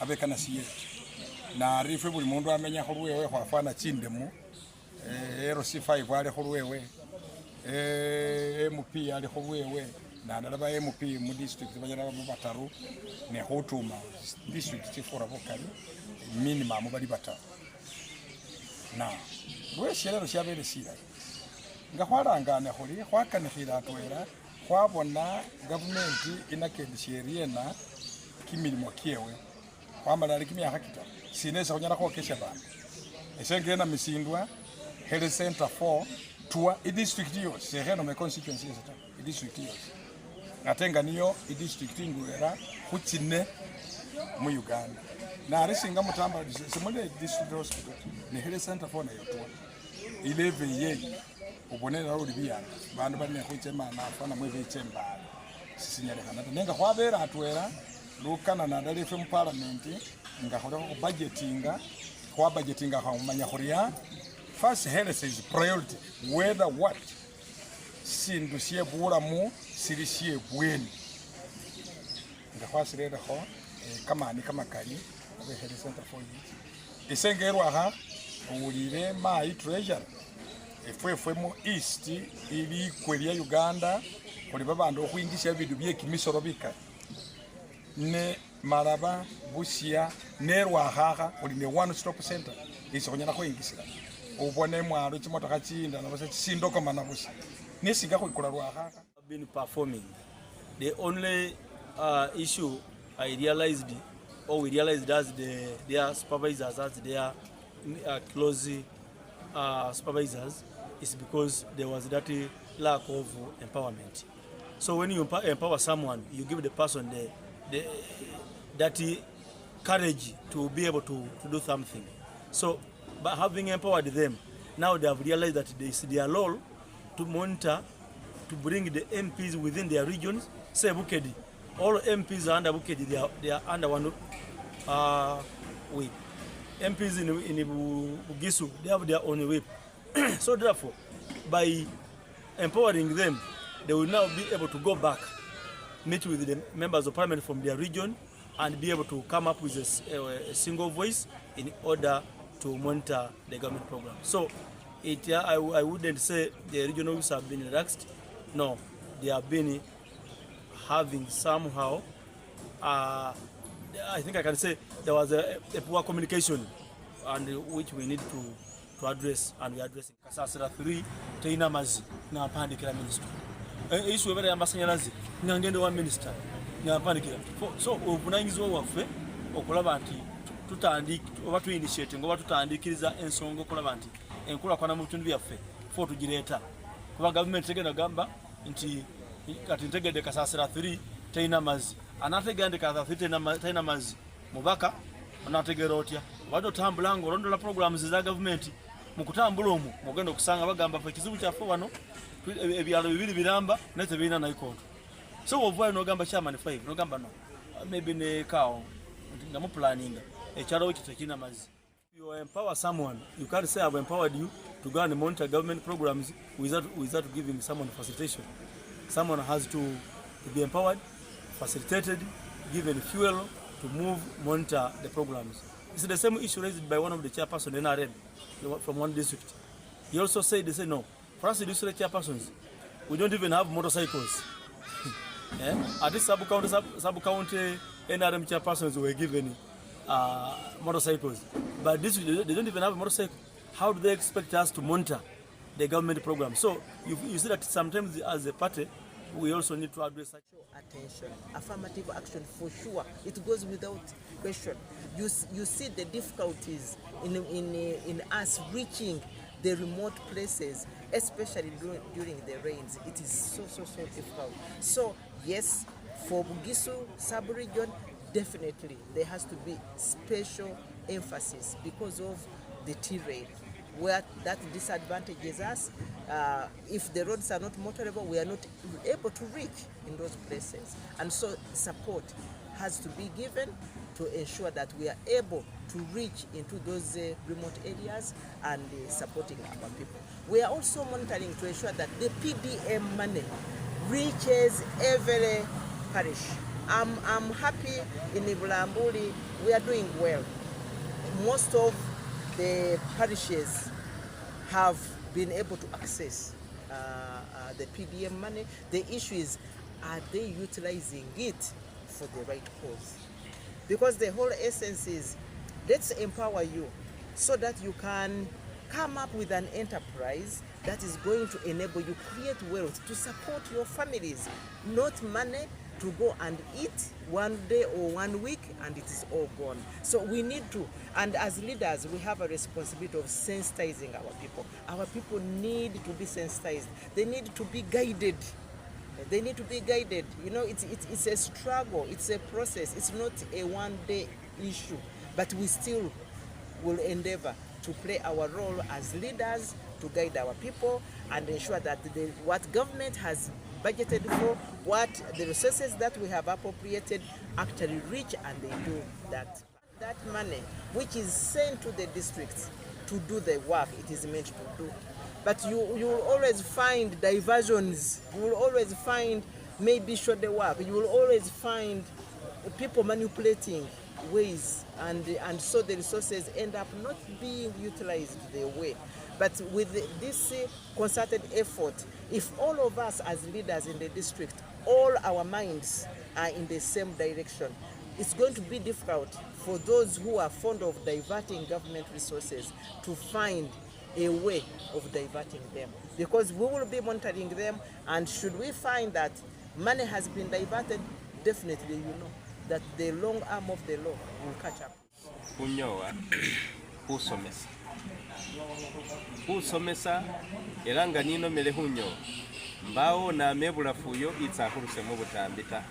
abekana siye na rife buli mundu amenya khulwewe khwafana chindemu RC5 ali khulwewe MP ali khulwewe na ndaba MP mu district banyala mu bataru ne khutuma district chifora bokali minimum bali bataru na lweshelero shabele sira nga khwarangane khuli khwakanikhira atwera khwabona government inakendisheriena kimilimo kiewe khwamalala kimyakha kitaro sinesa khunyala khwokesha bandu esengena misindwa health center 4 tua district yose seheno me constituency yose district yose ngatenga niyo district ngwera khuchine mu Uganda na risinga mutamba simule district hospital ne health center 4 na yotua 11 yeyi ubonera uri biyanga bandu bane khuchema na afana mwebe chembala sisinyale kana nenga khwabera atwera lukana na ndali mu parliament nga khola budgetinga khwa budgetinga khamanya khuriya first health is priority whether what sindu sie bulamu silisie bweni nga khwasirera kho kamani kamakali abe health center for you isengerwa ha ulire mai treasure efwe mu east ili kwelia Uganda kuli babandu okhwingisha bindu bye kimisoro bika ne maraba busia nerwa haha uli ne one stop center isonyana khwingisira ubone mwalo chimotoka chinda nabose sindoko mana busi nesiga khwikula rwa haha been performing. The only issue I realized, or we realized as their supervisors, as their close supervisors, is because there was that lack of empowerment. So when you empower someone, you give the person that courage to be able to do something. So by having empowered them, now they have realized that it is their role to monitor, to bring the MPs within their regions. Say Bukedi, all MPs are under Bukedi, they are under one whip. MPs in Bugisu, they have their own whip. So therefore, by empowering them, they will now be able to go back, meet with the members of parliament from their region, and be able to come up with a single voice in order to monitor the government program. So I wouldn't say the regional whips have been relaxed. No, they have been having somehow, I think I can say there was a poor communication, and which we need to address, and we are addressing. Kasasira 3 Taina Mazi na pandikira minister. Issue very ambassadors ngangende wa minister na pandikira. So obunanyizwa waffe okulaba nti tutandika oba tu initiate ngo batutandikiriza ensongo okulaba nti enkula kwana mu bitundu byaffe fo tugireta. Kuba government tegenda gamba nti kati ntegede Kasasira 3 Taina Mazi. Anategende Kasasira 3 Taina Mazi. Mubaka anategera otya. Wado tambulanga olondola programs za government mukutambula omu mugenda okusanga bagamba fa kizibu kyaffe wano ebyalo bibiri biramba nete bina na ikoto. So ovuayo no gamba chairman 5 no gamba no maybe ne kao ngamu planning ekyalo kitekina mazi. You empower someone, you can't say I've empowered you to go and monitor government programs without giving someone facilitation. Someone has to be empowered, facilitated, given fuel to move, monitor the programs. It's the same issue raised by one of the chairpersons in NRM from one district. He also said, they say no, for us district chairpersons, we don't even have motorcycles. At this sub-county NRM chairpersons were given motorcycles. But this, they don't even have a motorcycle. How do they expect us to monitor the government program? So you see that sometimes as a party, we also need to address such attention. Affirmative action for sure. It goes without question. You see the difficulties in us reaching the remote places, especially during the rains. It is so difficult. So yes, for Bugisu sub-region, definitely there has to be special emphasis because of the terrain, where that disadvantages us. If the roads are not motorable, we are not able to reach in those places. And so support has to be given to ensure that we are able to reach into those remote areas and supporting our people. We are also monitoring to ensure that the PDM money reaches every parish I'm happy in Bulambuli. We are doing well. Most of the parishes have been able to access the PDM money. The issue is, are they utilizing it for the right cause? Because the whole essence is, let's empower you so that you can come up with an enterprise that is going to enable you create wealth to support your families, not money to go and eat one day or 1 week and it is all gone. So we need to, and as leaders, we have a responsibility of sensitizing our people. Our people need to be sensitized. They need to be guided. They need to be guided. You know, it's a struggle. It's a process. It's not a one-day issue. But we still will endeavor to play our role as leaders to guide our people and ensure that what government has budgeted for, what the resources that we have appropriated actually reach, and they do that. That money which is sent to the districts to do the work it is meant to do. But you will always find diversions. You will always find maybe short the work. You will always find people manipulating ways, and so the resources end up not being utilized the way. But with this concerted effort, if all of us as leaders in the district, all our minds are in the same direction, it's going to be difficult for those who are fond of diverting government resources to find a way of diverting them, because we will be monitoring them, and should we find that money has been diverted, definitely you know that the long arm of the law will catch up. Kunyowa kusomesa elanga nino mele hunyo mbao na mebula fuyo itsahuruse mu butambita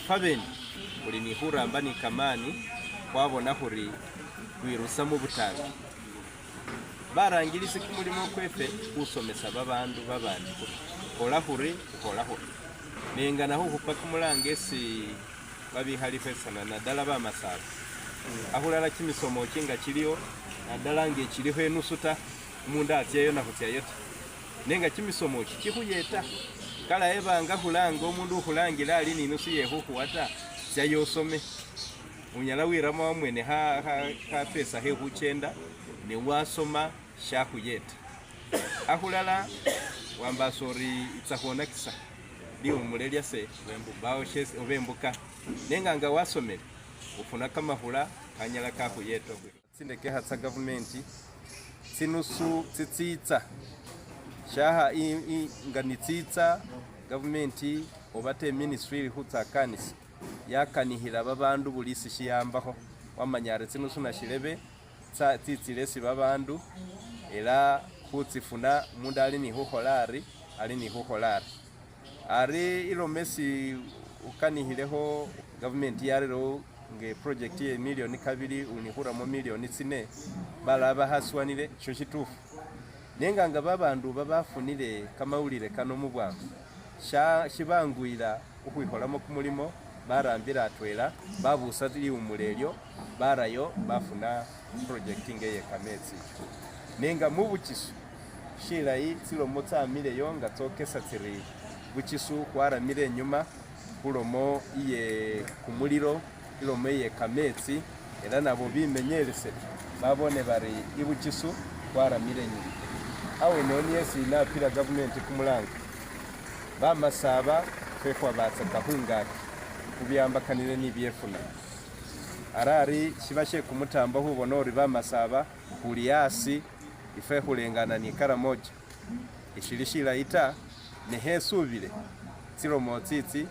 fabeni uli ni huramba ni kamani kwabona huri kwirusa mu butambi barangirisi kumulimo kwefe kusomesa babandu babandi kola huri nengana ho hupaka mulangesi babihali fesana nadala bamasaba ahulala kimisomo kinga kiriyo nadala nge kiriho enusuta munda atyeyo na hutyayo nenga kimisomo kikuyeta kala ebanga hulanga omundu hulangira ali ni nusu yehuhuwata syayosome unyala wirama wamwene ha pesa he huchenda ne wasoma shakuyeta ahulala wamba sori itsahona kisa ndio mulelya se bao shesi obembuka nenga nga wasomere ufuna kama hula kanyala kahuyeto tsindeke hatsa government tsinusu tsitsitsa shaha nganitsitsa government obate ministry hutsakanisi yakanihira babandu bulisi shiyambaho wamanyare tsinusu na shirebe tsitsiresi babandu era hutsifuna mundu ali ni huholari ari ilomesi ukanihileho government yarero nge project ye milioni 2 unihuramo milioni 4 balaba haswanire cyo kitufu nenga nga babandu babafunire kamaulire kano mu bwangu shibanguira ukwiholamo kumulimo barambira atwela babusa umulelyo barayo bafuna project ngeye kametsi nenga mu Bugisu shilayi tsilomo tsamileyo nga tsokesa tsiri Bugisu kwaramire nyuma kulomo iye kumuliro ilomo iye kametsi era nabo bimenyerese babone bari ibugisu kwaramire nyuma awe noni yesi na pira government kumulanga bamasaba fefwa batsa kahungaki kubyambakanire nibyefuna arari shibashe kumutamba hubona ori bamasaba kuliyasi ife hulengana ni karamonja ishilishila ita nehesubile tsilomo tsitsi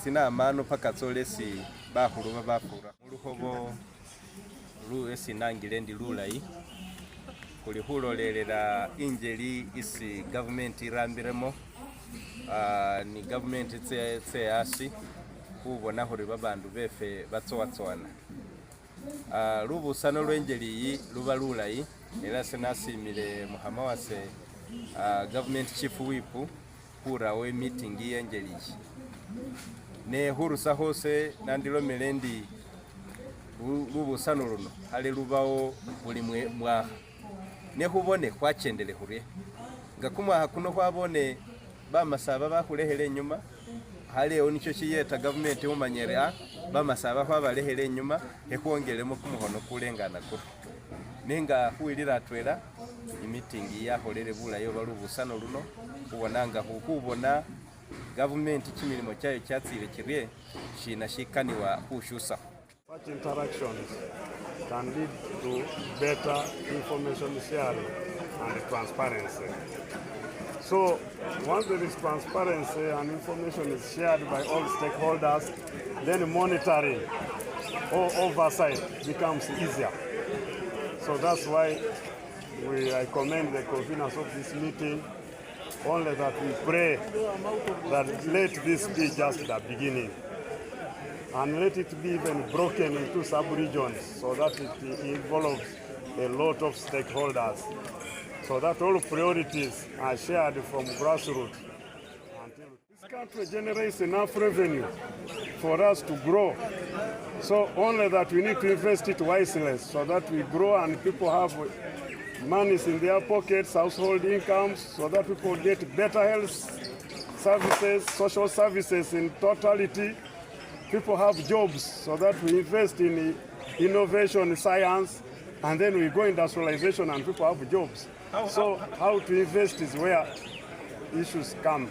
sina amano paka tsolesi bahulu bafura muluhobo esi nangile ndi lulayi kuli hulolelela injeli isi government irambiremo ni government tse asi kubona huri babandu befe batsowatswana lubusano lwenjeli yi luba lulayi era senasimile muhama wase government chief whip hurawe meeting yenjeli ne hurusa hose nandilo melendi lubusano luno hali lubawo buli mwaha ne hubone kwachendele hurie ngakumwa hakuno hwabone bamasaba bahulehele nyuma halewo nicho chiyeta government umanyere bamasaba kwa balehele enyuma ekwongelemo kumuhono kulengana ko nenga huilira atwera imitingi yaholere bulayo balubusano luno kubonanga hukubona government chimilimo chayo chatsile kirye shina shikaniwa hushusa. Such interactions can lead to better information sharing and transparency. So once there is transparency and information is shared by all stakeholders, then monitoring or oversight becomes easier. So that's why I commend the conveners of this meeting, only that we pray that let this be just the beginning and let it be even broken into sub-regions so that it involves a lot of stakeholders, so that all priorities are shared from grassroots. This country generates enough revenue for us to grow. So only that we need to invest it wisely so that we grow and people have monies in their pockets, household incomes, so that people get better health services, social services in totality. People have jobs so that we invest in innovation, science, and then we go industrialization and people have jobs. So how to invest is where issues come.